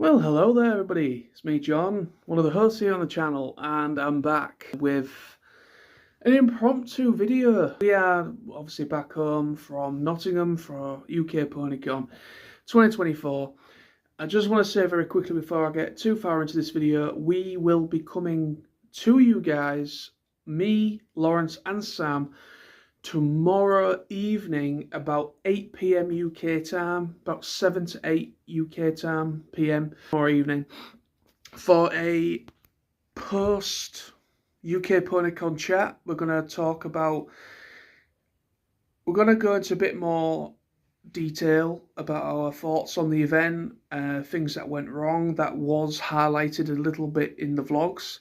Well, hello there, everybody. It's me, John, one of the hosts here on the channel, and I'm back with an impromptu video. We are obviously back home from Nottingham for UK PonyCon 2024. I just want to say very quickly before I get too far into this video, we will be coming to you guys, me, Lawrence, and Sam, tomorrow evening about 8 p.m. UK time, about 7 to 8 UK time PM tomorrow evening, for a post UK PonyCon chat. We're going to go into a bit more detail about our thoughts on the event, things that went wrong, that was highlighted a little bit in the vlogs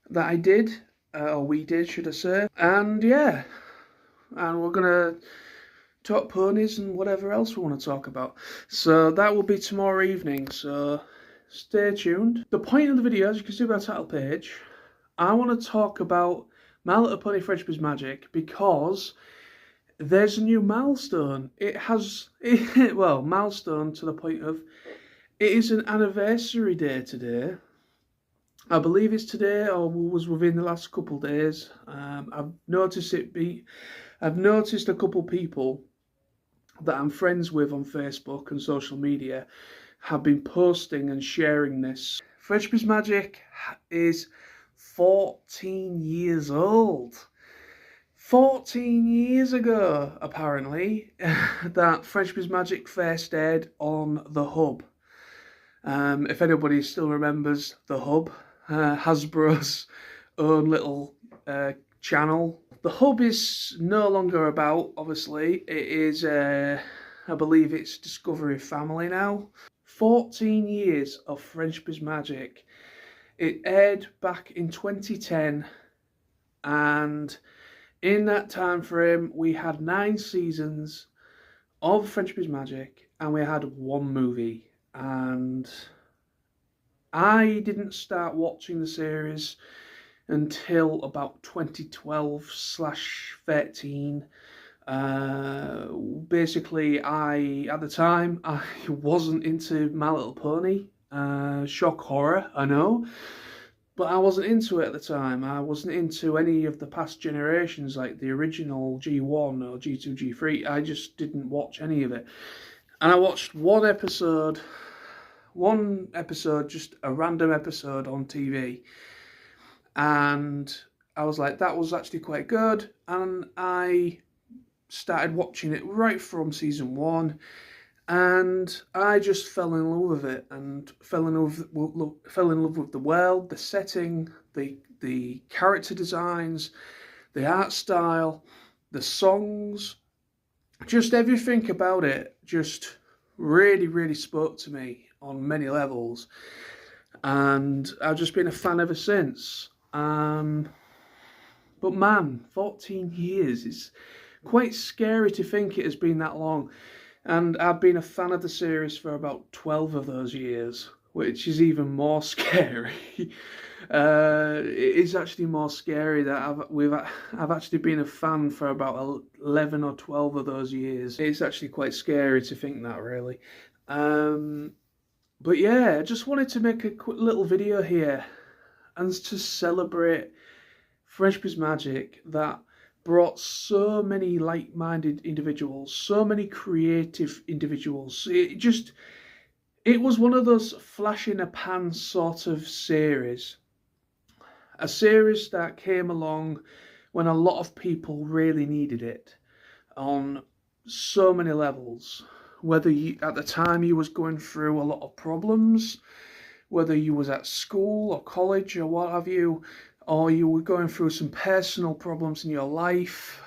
that I did, or we did, should I say. And yeah, and we're going to talk ponies and whatever else we want to talk about. So that will be tomorrow evening, so stay tuned. The point of the video, as you can see by the title page, I want to talk about My Little Pony Friendship is Magic because there's a new milestone. Milestone to the point of it is an anniversary day today. I believe it's today or was within the last couple of days. I've noticed a couple people that I'm friends with on Facebook and social media have been posting and sharing this. Friendship is Magic is 14 years old. 14 years ago, apparently, that Friendship is Magic first aired on The Hub. If anybody still remembers The Hub, Hasbro's own little channel. The Hub is no longer about, obviously. It is, I believe it's Discovery Family now. 14 years of Friendship is Magic. It aired back in 2010, and in that time frame we had 9 seasons of Friendship is Magic, and we had 1 movie. And I didn't start watching the series until about 2012/13. Basically, at the time, I wasn't into My Little Pony. Shock horror, I know. But I wasn't into it at the time. I wasn't into any of the past generations, like the original G1 or G2, G3. I just didn't watch any of it. And I watched one episode, just a random episode on TV. And I was like, that was actually quite good. And I started watching it right from season 1. And I just fell in love with it, and fell in love with the world, the setting, the character designs, the art style, the songs, just everything about it just really, really spoke to me on many levels. And I've just been a fan ever since. But man, 14 years is quite scary to think it has been that long. And I've been a fan of the series for about 12 of those years, which is even more scary. It is actually more scary that I've actually been a fan for about 11 or 12 of those years. It's actually quite scary to think that, really. But yeah, I just wanted to make a quick little video here and to celebrate Friendship is Magic, that brought so many like-minded individuals, so many creative individuals. It was one of those flash in a pan sort of series. A series that came along when a lot of people really needed it on so many levels. Whether at the time you was going through a lot of problems, whether you was at school or college or what have you, or you were going through some personal problems in your life,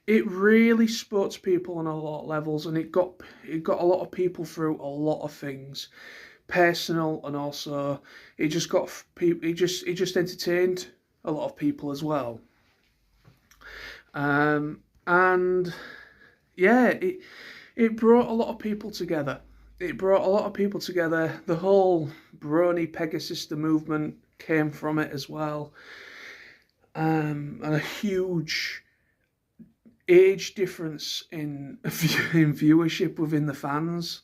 it really spoke to people on a lot of levels, and it got a lot of people through a lot of things, personal, and also it just entertained a lot of people as well. And yeah, it brought a lot of people together. The whole Brony Pegasus movement came from it as well, and a huge age difference in viewership within the fans.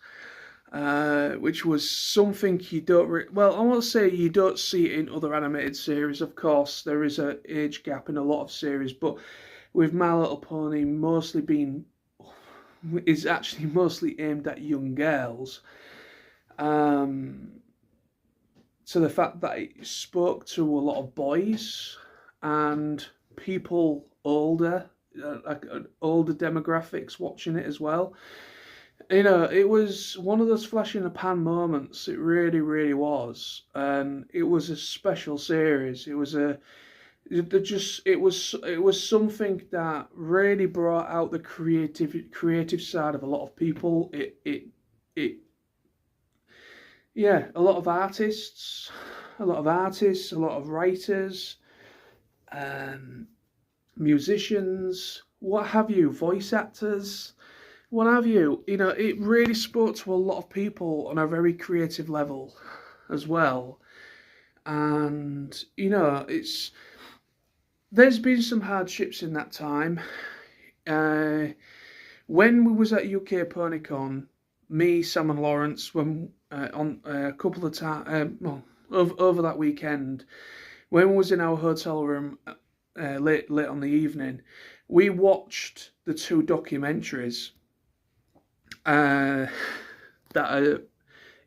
which was something you don't well, I won't say you don't see it in other animated series. Of course, there is an age gap in a lot of series, but with My Little Pony mostly being is actually mostly aimed at young girls. So the fact that it spoke to a lot of boys and people older, like older demographics watching it as well. You know, it was one of those flash in the pan moments. It really, really was, and it was a special series. It was something that really brought out the creative side of a lot of people. It yeah, a lot of artists, a lot of writers, musicians, what have you, voice actors, what have you. You know, it really spoke to a lot of people on a very creative level as well. And, you know, there's been some hardships in that time. When we was at UK PonyCon, me, Sam and Lawrence, when on a couple of times, over that weekend, when we was in our hotel room late on the evening, we watched the two documentaries that are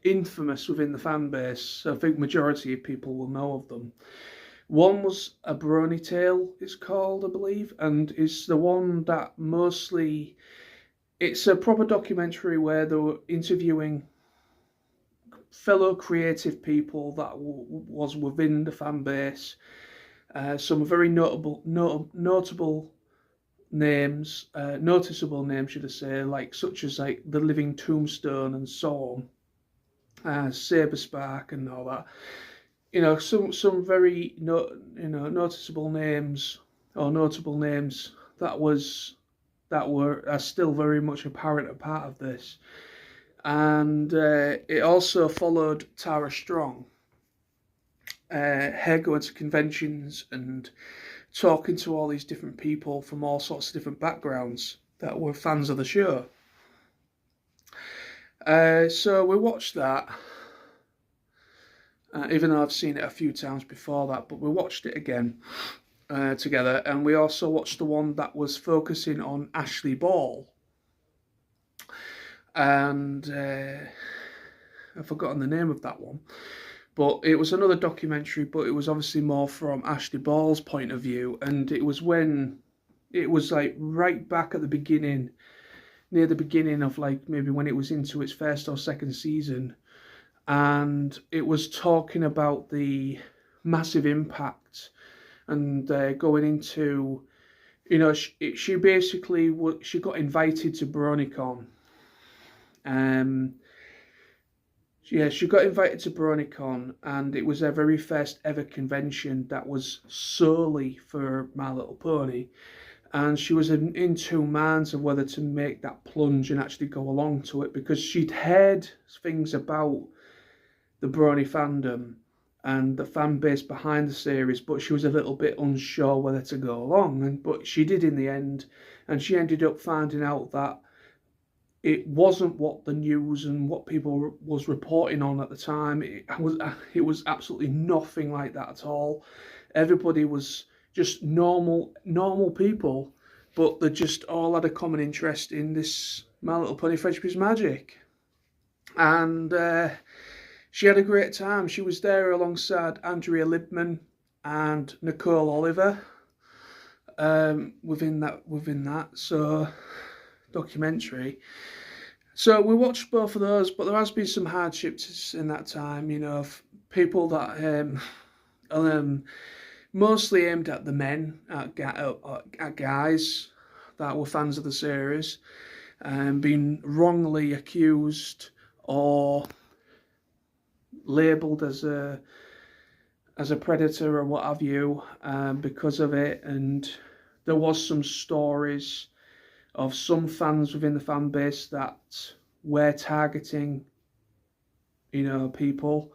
infamous within the fan base. I think majority of people will know of them. One was A Brony Tale, it's called, I believe, and it's the one that mostly, it's a proper documentary where they were interviewing fellow creative people that was within the fan base. Some very notable names, noticeable names, should I say, like such as like the Living Tombstone and so on, Saberspark and all that. You know, some very noticeable names or notable names that are still very much apparent a part of this. And it also followed Tara Strong, her going to conventions and talking to all these different people from all sorts of different backgrounds that were fans of the show. So we watched that, even though I've seen it a few times before that, but we watched it again together, and we also watched the one that was focusing on Ashley Ball. And I've forgotten the name of that one, but it was another documentary, but it was obviously more from Ashley Ball's point of view, and it was when it was like right back at the beginning, near the beginning of like maybe when it was into its first or second season, and it was talking about the massive impact and going into, you know, she basically she got invited to BronyCon. Yeah, she got invited to BronyCon, and it was her very first ever convention that was solely for My Little Pony. And she was in two minds of whether to make that plunge and actually go along to it, because she'd heard things about the Brony fandom and the fan base behind the series, but she was a little bit unsure whether to go along. But she did in the end, and she ended up finding out that it wasn't what the news and what people was reporting on at the time. It was absolutely nothing like that at all. Everybody was just normal people, but they just all had a common interest in this My Little Pony Friendship is Magic. And she had a great time. She was there alongside Andrea Libman and Nicole Oliver within that documentary. So we watched both of those, but there has been some hardships in that time, you know, of people that mostly aimed at the men, at guys that were fans of the series, being wrongly accused or labelled as a predator or what have you, because of it. And there was some stories of some fans within the fan base that were targeting, you know, people.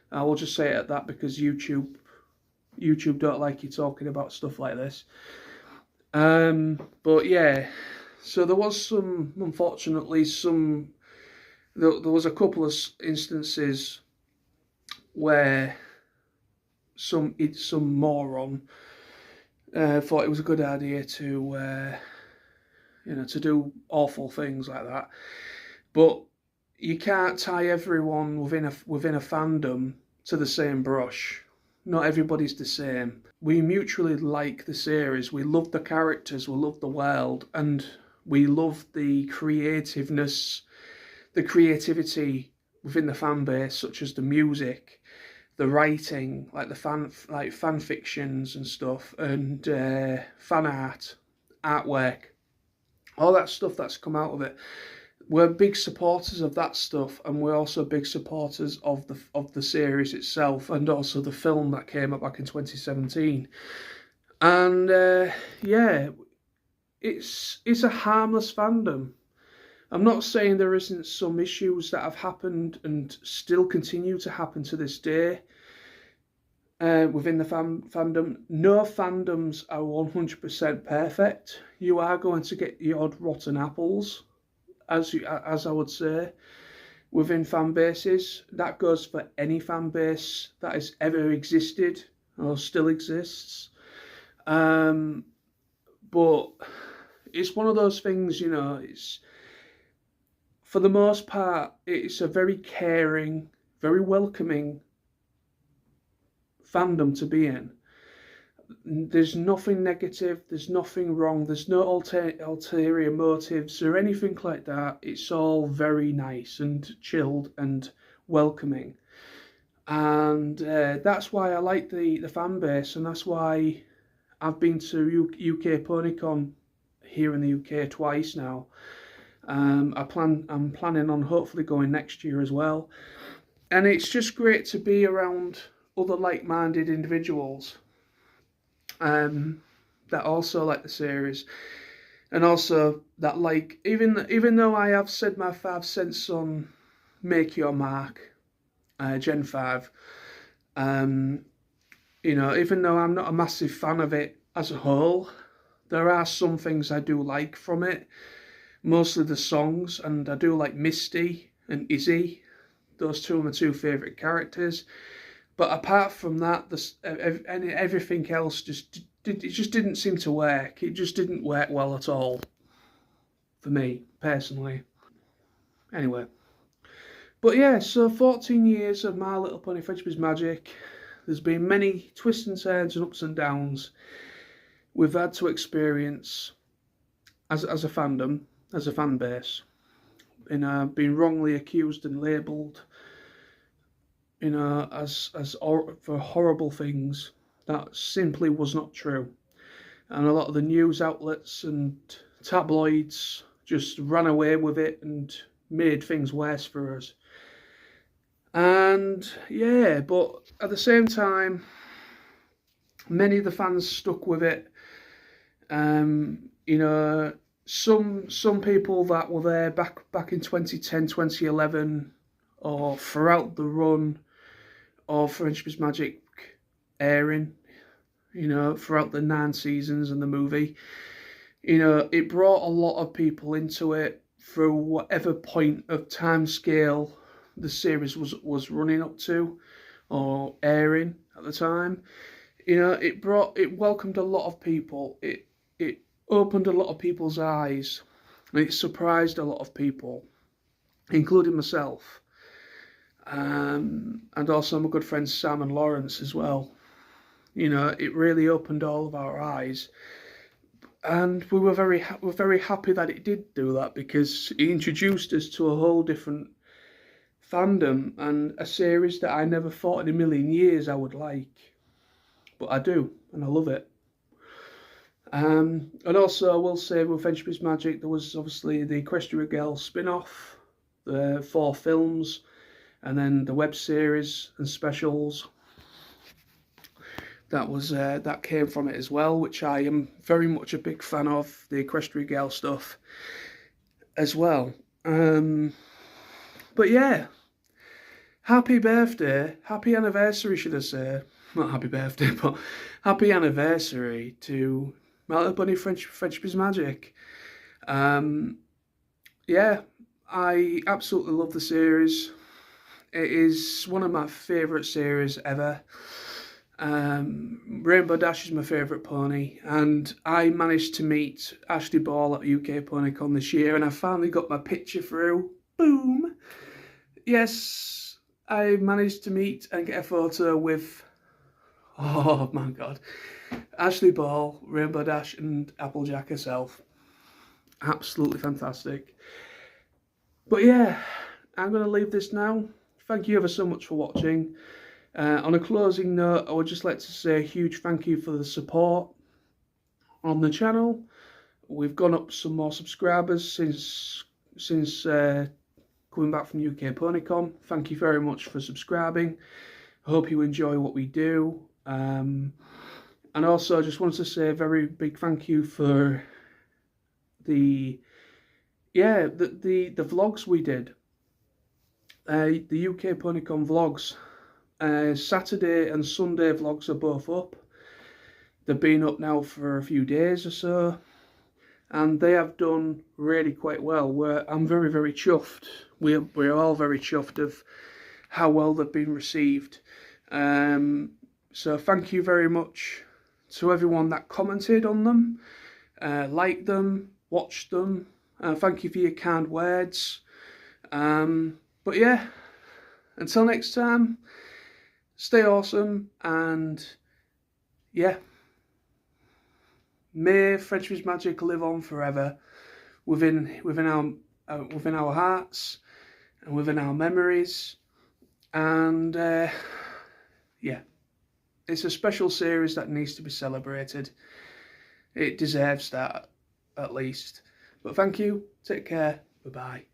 I will just say it at that, because YouTube don't like you talking about stuff like this. But yeah, so there was unfortunately some there was a couple of instances where some moron thought it was a good idea to to do awful things like that. But you can't tie everyone within a fandom to the same brush. Not everybody's the same. We mutually like the series. We love the characters. We love the world, and we love the creativeness, the creativity within the fan base, such as the music, the writing, like fan fictions and stuff, and fan art, artwork, all that stuff that's come out of it. We're big supporters of that stuff, and we're also big supporters of the series itself, and also the film that came out back in 2017. And yeah, it's a harmless fandom. I'm not saying there isn't some issues that have happened and still continue to happen to this day within the fandom. No fandoms are 100% perfect. You are going to get the odd rotten apples, as I would say, within fan bases. That goes for any fan base that has ever existed or still exists. But it's one of those things, it's, for the most part, it's a very caring, very welcoming fandom to be in. There's nothing negative, there's nothing wrong, there's no ulterior motives or anything like that. It's all very nice and chilled and welcoming. And that's why I like the fan base, and that's why I've been to UK PonyCon here in the UK twice now. I'm planning on hopefully going next year as well. And it's just great to be around other like-minded individuals that also like the series, and also that like, even though I have said my 5 cents on Make Your Mark, Gen 5, even though I'm not a massive fan of it as a whole, there are some things I do like from it, mostly the songs, and I do like Misty and Izzy. Those two are my 2 favourite characters. But apart from that, everything else just didn't seem to work. It just didn't work well at all for me personally. Anyway, but yeah, so 14 years of My Little Pony Friendship is Magic. There's been many twists and turns and ups and downs we've had to experience as a fandom, as a fan base, being wrongly accused and labelled, for horrible things that simply was not true. And a lot of the news outlets and tabloids just ran away with it and made things worse for us. And yeah, but at the same time, many of the fans stuck with it. Some people that were there back in 2010, 2011, or throughout the run of Friendship is Magic airing, throughout the 9 seasons and the movie, it brought a lot of people into it through whatever point of time scale the series was running up to or airing at the time. It welcomed a lot of people. It opened a lot of people's eyes, and it surprised a lot of people, including myself. And also my good friends Sam and Lawrence as well. It really opened all of our eyes, and we were very happy that it did do that, because it introduced us to a whole different fandom and a series that I never thought in a million years I would like, but I do, and I love it. And also I will say with Friendship is Magic, there was obviously the Equestria Girls spin-off, the 4 films, and then the web series and specials that came from it as well, which I am very much a big fan of, the Equestria Girl stuff as well. But yeah, happy birthday, happy anniversary should I say, not happy birthday, but happy anniversary to My Little Bunny Friendship is Magic. Yeah, I absolutely love the series. It is one of my favourite series ever. Rainbow Dash is my favourite pony, and I managed to meet Ashley Ball at UK PonyCon this year, and I finally got my picture through. Boom! Yes, I managed to meet and get a photo with, oh my god, Ashley Ball, Rainbow Dash, and Applejack herself. Absolutely fantastic. But yeah, I'm going to leave this now. Thank you ever so much for watching. On a closing note, I would just like to say a huge thank you for the support on the channel. We've gone up some more subscribers since coming back from UK PonyCon. Thank you very much for subscribing. I hope you enjoy what we do. And also, I just wanted to say a very big thank you for the vlogs we did. The UK PonyCon vlogs. Saturday and Sunday vlogs are both up. They've been up now for a few days or so, and they have done really quite well. I'm very, very chuffed. We're all very chuffed of how well they've been received. So thank you very much to everyone that commented on them, liked them, watched them. Thank you for your kind words. But yeah, until next time, stay awesome, and yeah, may Frenchman's Magic live on forever within our hearts and within our memories. And yeah, it's a special series that needs to be celebrated. It deserves that, at least. But thank you. Take care. Bye bye.